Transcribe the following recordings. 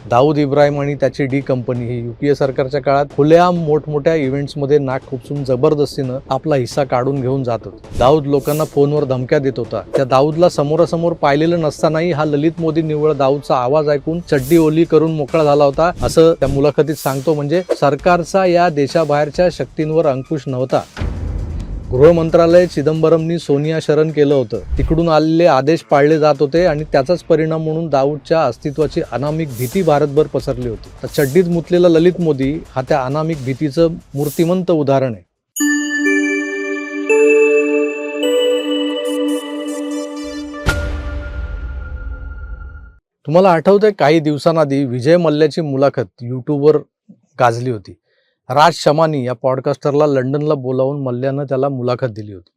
दाऊद इब्राहिम आणि त्याची D company ही UPA सरकारच्या काळात खुलेआम मोठमोठ्या इव्हेंट्समध्ये नाक खुपसून जबरदस्तीनं आपला हिस्सा काढून घेऊन जात होता. दाऊद लोकांना फोनवर धमक्या देत होता. त्या दाऊदला समोरासमोर पाहिलेलं नसतानाही हा ललित मोदी निव्वळ दाऊदचा आवाज ऐकून चड्डी ओली करून मोकळा झाला होता, असं त्या मुलाखतीत सांगतो. म्हणजे सरकारचा या देशाबाहेरच्या शक्तींवर अंकुश नव्हता. गृह मंत्रालय चिदंबरमनी सोनिया शरण केलं होतं. तिकडून आलेले आदेश पाळले जात होते आणि त्याचाच परिणाम म्हणून दाऊदच्या अस्तित्वाची अनामिक भीती भारतभर पसरली होती. तर चड्डीत मुतलेला ललित मोदी हा त्या अनामिक भीतीचं मूर्तिमंत उदाहरण आहे. तुम्हाला आठवतंय काही दिवसांआधी विजय मल्ल्याची मुलाखत यूट्यूबवर गाजली होती. राज शमानी या पॉडकास्टरला लंडनला बोलावून मल्ल्यानं त्याला मुलाखत दिली होती.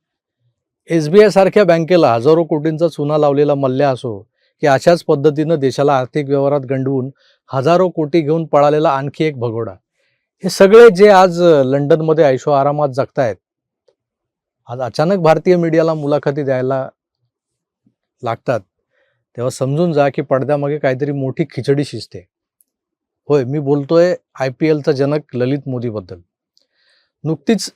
SBI सारख्या बँकेला हजारो कोटींचा चुना लावलेला मल्ल्या असो की अशाच पद्धतीनं देशाला आर्थिक व्यवहारात गंडवून हजारो कोटी घेऊन पळालेला आणखी एक भगोडा, हे सगळे जे आज लंडनमध्ये ऐशो आरामात जगतायत, आज अचानक भारतीय मीडियाला मुलाखती द्यायला लागतात, तेव्हा समजून जा की पडद्यामागे काहीतरी मोठी खिचडी शिजते. होय, मी बोलतोय IPLचा जनक ललित मोदीबद्दल. नुकतीच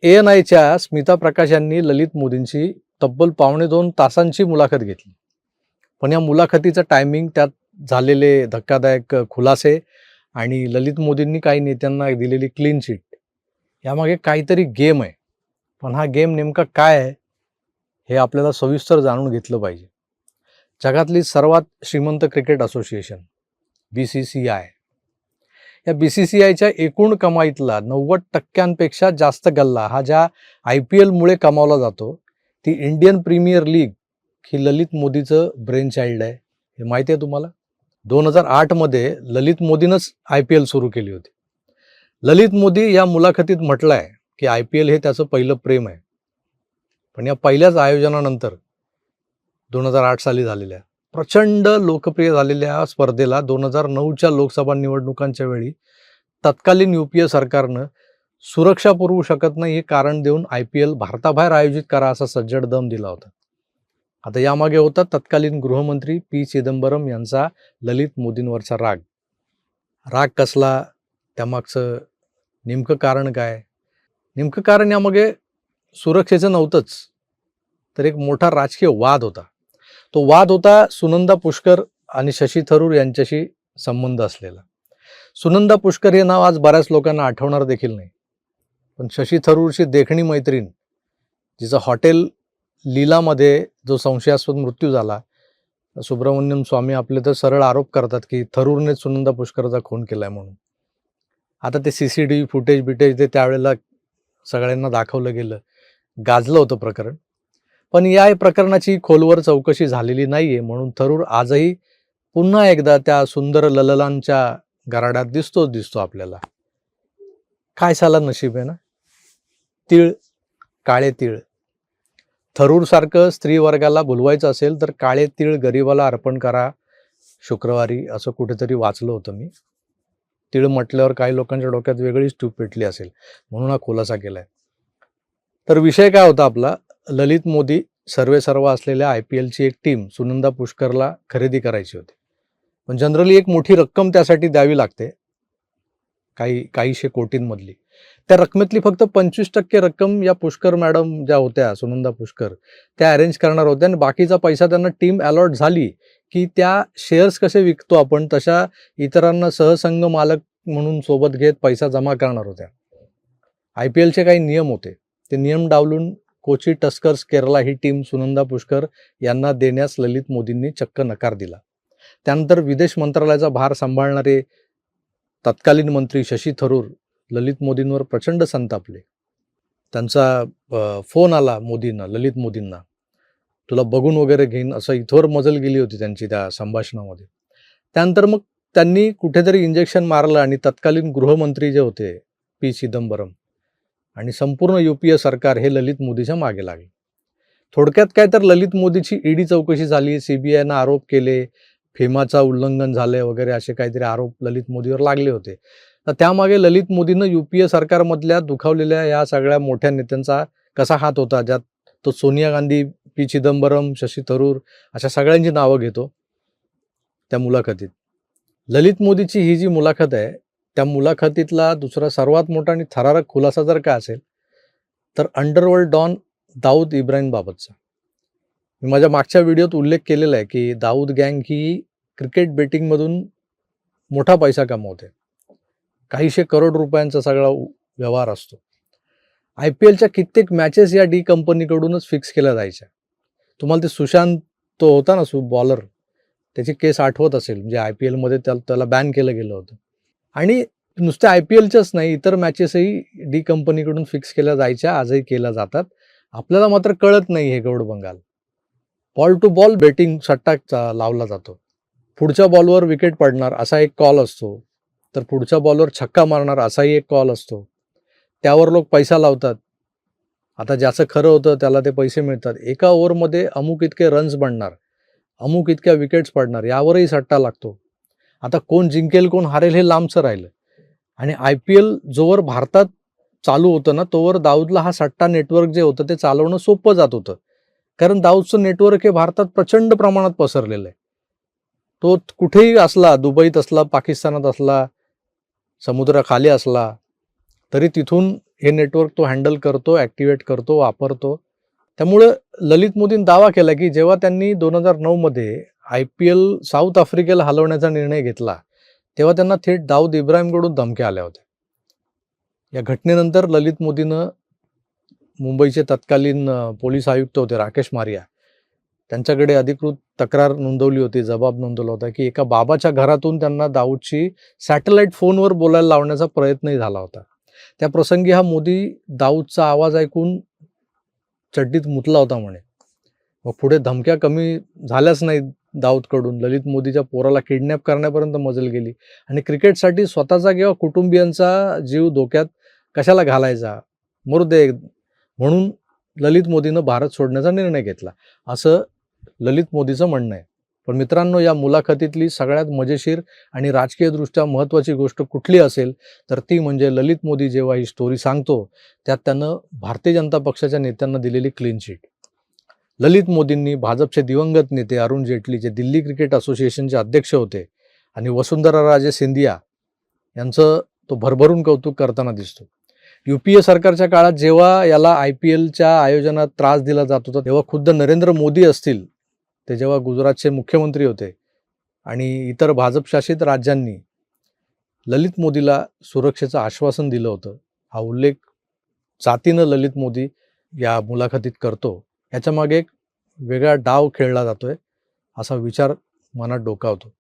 ANIच्या स्मिता प्रकाश यांनी ललित मोदींची तब्बल 2.25 तासांची मुलाखत घेतली. पण या मुलाखतीचं टायमिंग, त्यात झालेले धक्कादायक खुलासे आणि ललित मोदींनी काही नेत्यांना दिलेली क्लीन चिट, यामागे काहीतरी गेम आहे. पण हा गेम नेमका काय आहे हे आपल्याला सविस्तर जाणून घेतलं पाहिजे. जगातली सर्वात श्रीमंत क्रिकेट असोसिएशन BCCI, या BCCIच्या एकूण कमाईतला 90% जास्त गल्ला हा ज्या IPLमुळे कमावला जातो, ती इंडियन प्रीमियर लीग ही ललित मोदीचं ब्रेन चाइल्ड आहे. हे माहिती आहे तुम्हाला? 2008 मध्ये ललित मोदीनंच IPL सुरू केली होती. ललित मोदी या मुलाखतीत म्हटलंय की IPL हे त्याचं पहिलं प्रेम आहे. पण या पहिल्याच आयोजनानंतर 2008 साली झालेल्या प्रचंड लोकप्रिय झालेल्या स्पर्धेला 2009च्या लोकसभा निवडणुकांच्या वेळी तत्कालीन UPA सरकारनं सुरक्षा पुरवू शकत नाही हे कारण देऊन IPL भारताबाहेर आयोजित करा असा सज्जड दम दिला होता. आता यामागे होता तत्कालीन गृहमंत्री P. चिदंबरम यांचा ललित मोदींवरचा राग. राग कसला, त्यामागचं नेमकं कारण काय? नेमकं कारण यामागे सुरक्षेचं नव्हतंच, तर एक मोठा राजकीय वाद होता. तो वाद होता सुनंदा पुष्कर आणि शशी थरूर यांच्याशी संबंध असलेला. सुनंदा पुष्कर हे नाव आज बऱ्याच लोकांना आठवणार देखील नाही. पण शशी थरूरची देखणी मैत्रीण, जिचा हॉटेल लीलामध्ये जो संशयास्पद मृत्यू झाला, सुब्रमण्यम स्वामी आपले तर सरळ आरोप करतात की थरूरने सुनंदा पुष्करचा खून केलाय म्हणून. आता ते CCTV फुटेज ते त्यावेळेला सगळ्यांना दाखवलं गेलं, गाजलं होतं प्रकरण. पण या प्रकरणाची खोलवर चौकशी झालेली नाहीये, म्हणून थरूर आजही पुन्हा एकदा त्या सुंदर लललांच्या गराड्यात दिसतो आपल्याला. काय साला नशीब आहे ना. तीळ, काळे तीळ. थरूर सारखं स्त्री वर्गाला भुलवायचं असेल तर काळे तीळ गरिबाला अर्पण करा शुक्रवारी, असं कुठेतरी वाचलं होतं मी. तीळ म्हटल्यावर काही लोकांच्या डोक्यात वेगळीच ट्यूब पेटली असेल, म्हणून हा खुलासा केलाय. तर विषय काय होता आपला, ललित मोदी सर्वेसर्वा असलेल्या IPLची एक टीम सुनंदा पुष्करला खरेदी करायची होती. पण जनरली एक मोठी रक्कम त्यासाठी द्यावी लागते, काहीशे कोटींमधली. त्या रकमेतली फक्त 25% रक्कम या पुष्कर मॅडम ज्या होत्या, सुनंदा पुष्कर, त्या अरेंज करणार होत्या आणि बाकीचा पैसा त्यांना टीम अलॉट झाली की त्या शेअर्स कसे विकतो आपण तशा इतरांना सहसंघ मालक म्हणून सोबत घेत पैसा जमा करणार होत्या. IPLचे काही नियम होते, ते नियम डावलून कोची टस्कर्स केरला ही टीम सुनंदा पुष्कर यांना देण्यास ललित मोदींनी चक्क नकार दिला. त्यानंतर विदेश मंत्रालयाचा भार सांभाळणारे तत्कालीन मंत्री शशी थरूर ललित मोदींवर प्रचंड संतापले. त्यांचा फोन आला ललित मोदींना, तुला बघून वगैरे घेईन, असं इथवर मजल गेली होती त्यांची त्या संभाषणामध्ये. त्यानंतर मग त्यांनी कुठेतरी इंजेक्शन मारलं आणि तत्कालीन गृहमंत्री जे होते P. चिदंबरम आणि संपूर्ण UPA सरकार हे ललित मोदीच्या मागे लागले. थोडक्यात काय तर ललित मोदीची ED चौकशी झाली, CBIनं आरोप केले, फेमाचा उल्लंघन झाले वगैरे असे काहीतरी आरोप ललित मोदीवर लागले होते. तर त्यामागे ललित मोदीनं UPA सरकारमधल्या दुखावलेल्या या सगळ्या मोठ्या नेत्यांचा कसा हात होता, ज्यात तो सोनिया गांधी, P. चिदंबरम, शशी थरूर अशा सगळ्यांची नावं घेतो त्या मुलाखतीत. ललित मोदीची ही जी मुलाखत आहे, त्या मुलाखतीतला दुसरा सर्वात मोठा आणि थरारक खुलासा जर काय असेल, तर अंडरवर्ल्ड डॉन दाऊद इब्राहिमबाबतचा. मी माझ्या मागच्या व्हिडिओत उल्लेख केलेला आहे, की दाऊद गँग ही क्रिकेट बेटिंगमधून मोठा पैसा कमवते. काहीशे करोड रुपयांचा सगळा व्यवहार असतो. IPLच्या कित्येक मॅचेस या डी कंपनीकडूनच फिक्स केल्या जायच्या. तुम्हाला ते सुशांत तो होता ना बॉलर, त्याची केस आठवत असेल. म्हणजे IPLमध्ये त्याला बॅन केलं गेलं होतं. आणि नुसत्या IPLच्याच नाही, इतर मॅचेसही डी कंपनीकडून फिक्स केल्या जायच्या, आजही केल्या जातात. आपल्याला मात्र कळत नाही हे गौड बंगाल. बॉल टू बॉल बेटिंग सट्टा लावला जातो. पुढच्या बॉलवर विकेट पडणार असा एक कॉल असतो, तर पुढच्या बॉलवर छक्का मारणार असाही एक कॉल असतो. त्यावर लोक पैसा लावतात. आता ज्याचं खरं होतं त्याला ते पैसे मिळतात. एका ओव्हरमध्ये अमुक इतके रन्स बनणार, अमुक इतक्या विकेट्स पडणार, यावरही सट्टा लागतो. आता कोण जिंकेल कोण हारेल हे लांबचं राहिलं. आणि IPL जोवर भारतात चालू होतं ना, तोवर दाऊदला हा सट्टा नेटवर्क जे होतं ते चालवणं सोपं जात होतं. कारण दाऊदचं नेटवर्क हे भारतात प्रचंड प्रमाणात पसरलेलं आहे. तो कुठेही असला, दुबईत असला, पाकिस्तानात असला, समुद्राखाली असला, तरी तिथून हे नेटवर्क तो हँडल करतो, ॲक्टिवेट करतो, वापरतो. त्यामुळं ललित मोदींनी दावा केला, की जेव्हा त्यांनी 2009 मध्ये IPL साऊथ आफ्रिकेला हलवण्याचा निर्णय घेतला, तेव्हा त्यांना थेट दाऊद इब्राहिमकडून धमक्या आल्या होत्या. या घटनेनंतर ललित मोदीनं मुंबईचे तत्कालीन पोलीस आयुक्त होते राकेश मारिया, त्यांच्याकडे अधिकृत तक्रार नोंदवली होती, जबाब नोंदवला होता, की एका बाबाच्या घरातून त्यांना दाऊदची सॅटेलाईट फोनवर बोलायला लावण्याचा प्रयत्नही झाला होता. त्या प्रसंगी हा मोदी दाऊदचा आवाज ऐकून चड्डीत मुतला होता म्हणे. मग पुढे धमक्या कमी झाल्याच नाहीत दाऊदकडून. ललित मोदीच्या पोराला किडनॅप करण्यापर्यंत मजल गेली. आणि क्रिकेटसाठी स्वतःचा किंवा कुटुंबियांचा जीव धोक्यात कशाला घालायचा, मुर्दे, म्हणून ललित मोदीनं भारत सोडण्याचा निर्णय घेतला, असं ललित मोदीचं म्हणणं आहे. पण मित्रांनो, या मुलाखतीतली सगळ्यात मजेशीर आणि राजकीयदृष्ट्या महत्त्वाची गोष्ट कुठली असेल, तर ती म्हणजे ललित मोदी जेव्हा ही स्टोरी सांगतो, त्यात त्यानं भारतीय जनता पक्षाच्या नेत्यांना दिलेली क्लीन चिट. ललित मोदींनी भाजपचे दिवंगत नेते अरुण जेटली, जे दिल्ली क्रिकेट असोसिएशनचे अध्यक्ष होते, आणि वसुंधरा राजे सिंधिया यांचं तो भरभरून कौतुक करताना दिसतो. UPA सरकारच्या काळात जेव्हा याला IPLच्या आयोजनात त्रास दिला जात होता, तेव्हा खुद्द नरेंद्र मोदी असतील, ते जेव्हा गुजरातचे मुख्यमंत्री होते, आणि इतर भाजपशासित राज्यांनी ललित मोदीला सुरक्षेचं आश्वासन दिलं होतं. हा उल्लेख जातीनं ललित मोदी या मुलाखतीत करतो. याच्यामागे एक वेगळा डाव खेळला जातोय असा विचार मनात डोकावतो.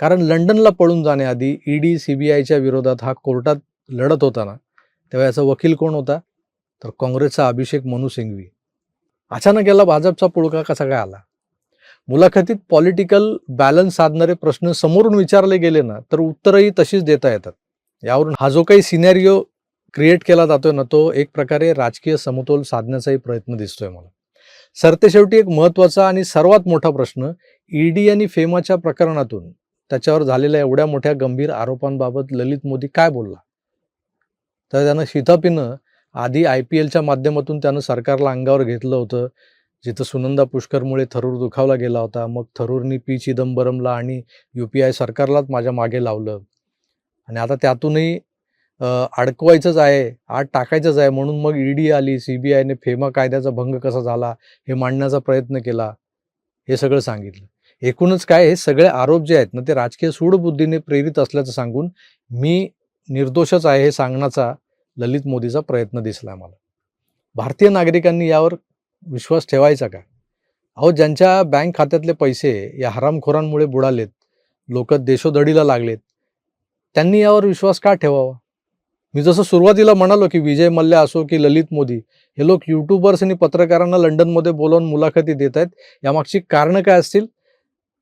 कारण लंडनला पळून जाण्याआधी ED CBIच्या विरोधात हा कोर्टात लढत होता ना, तेव्हा याचा वकील कोण होता, तर काँग्रेसचा अभिषेक मनु सिंघवी. अचानक याला भाजपचा पुळका कसा काय आला? मुलाखतीत पॉलिटिकल बॅलन्स साधणारे प्रश्न समोरून विचारले गेले ना, तर उत्तरही तशीच देता येतात. यावरून हा जो काही सिनेरिओ क्रिएट केला जातोय ना, तो एक प्रकारे राजकीय समतोल साधण्याचाही प्रयत्न दिसतोय मला. सरतेशेवटी एक महत्त्वाचा आणि सर्वात मोठा प्रश्न, ED आणि फेमाच्या प्रकरणातून त्याच्यावर झालेल्या एवढ्या मोठ्या गंभीर आरोपांबाबत ललित मोदी काय बोलला? तर त्यानं शिताफीनं आधी IPLच्या माध्यमातून त्यानं सरकारला अंगावर घेतलं होतं, जिथं सुनंदा पुष्करमुळे थरूर दुखावला गेला होता. मग थरूरनी P चिदंबरमला आणि UPI सरकारलाच माझ्या मागे लावलं, आणि आता त्यातूनही अडकवायचंच आहे, आत टाकायचंच आहे, म्हणून मग ED आली, CBIने फेमा कायद्याचा भंग कसा झाला हे मांडण्याचा प्रयत्न केला, हे सगळं सांगितलं. एकूणच काय, हे सगळे आरोप जे आहेत ना, ते राजकीय सूडबुद्धीने प्रेरित असल्याचं सांगून मी निर्दोषच आहे हे सांगण्याचा ललित मोदीचा प्रयत्न दिसला मला. भारतीय नागरिकांनी यावर विश्वास ठेवायचा का? अहो, ज्यांच्या बँक खात्यातले पैसे या हरामखोरांमुळे बुडालेत, लोक देशोधडीला लागलेत, त्यांनी यावर विश्वास का ठेवावा? मी जसं सुरुवातीला म्हणालो, की विजय मल्ल्या असो की ललित मोदी, हे लोक यूट्यूबर्स आणि पत्रकारांना लंडनमध्ये बोलावून मुलाखती देत आहेत. यामागची कारणं काय असतील?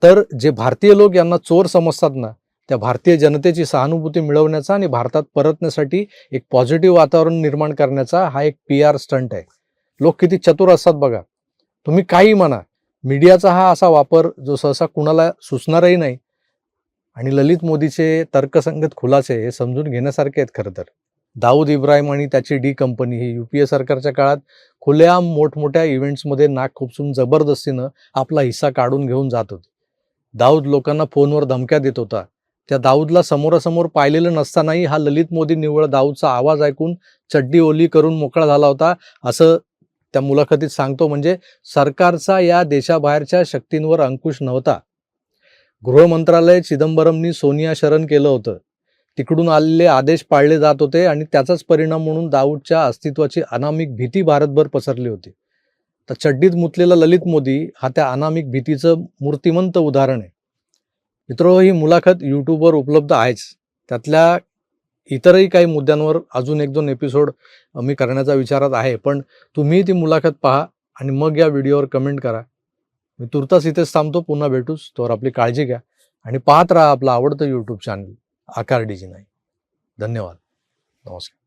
तर जे भारतीय लोक यांना चोर समजतात ना, त्या भारतीय जनतेची सहानुभूती मिळवण्याचा आणि भारतात परतण्यासाठी एक पॉझिटिव्ह वातावरण निर्माण करण्याचा हा एक PR स्टंट आहे. लोक किती चतुर असतात बघा. तुम्ही काही म्हणा, मीडियाचा हा असा वापर जो सहसा कुणाला सुचणारही नाही. आणि ललित मोदीचे तर्कसंगत खुलासे हे समजून घेण्यासारखे आहेत खरं तर. दाऊद इब्राहिम आणि त्याची डी कंपनी ही UPA सरकारच्या काळात खुलेआम मोठमोठ्या इव्हेंट्समध्ये नाक खुपसून जबरदस्तीनं आपला हिस्सा काढून घेऊन जात होती. दाऊद लोकांना फोनवर धमक्या देत होता, त्या दाऊदला समोरासमोर पाहिलेलं नसतानाही हा ललित मोदी निव्वळ दाऊदचा आवाज ऐकून चड्डी ओली करून मोकळा झाला होता, असं त्या मुलाखतीत सांगतो. म्हणजे सरकारचा या देशाबाहेरच्या शक्तींवर अंकुश नव्हता. गृह मंत्रालय चिदंबरमनी सोनिया शरण केलं होतं. तिकडून आलेले आदेश पाळले जात होते आणि त्याचाच परिणाम म्हणून दाऊदच्या अस्तित्वाची अनामिक भीती भारतभर पसरली होती. तर चड्डीत मुतलेला ललित मोदी हा त्या अनामिक भीतीचं मूर्तिमंत उदाहरण आहे. मित्रो, ही मुलाखत यूट्यूबवर उपलब्ध आहेच. त्यातल्या इतरही काही मुद्द्यांवर अजून 1-2 एपिसोड मी करण्याचा विचारात आहे. पण तुम्ही ती मुलाखत पहा आणि मग या व्हिडिओवर कमेंट करा. मी तुर्तास इथेच थांबतो. पुन्हा भेटूच. तोवर आपली काळजी घ्या आणि पाहत राहा आपलं आवडतं यूट्यूब चॅनल आकार DG9. धन्यवाद. नमस्कार.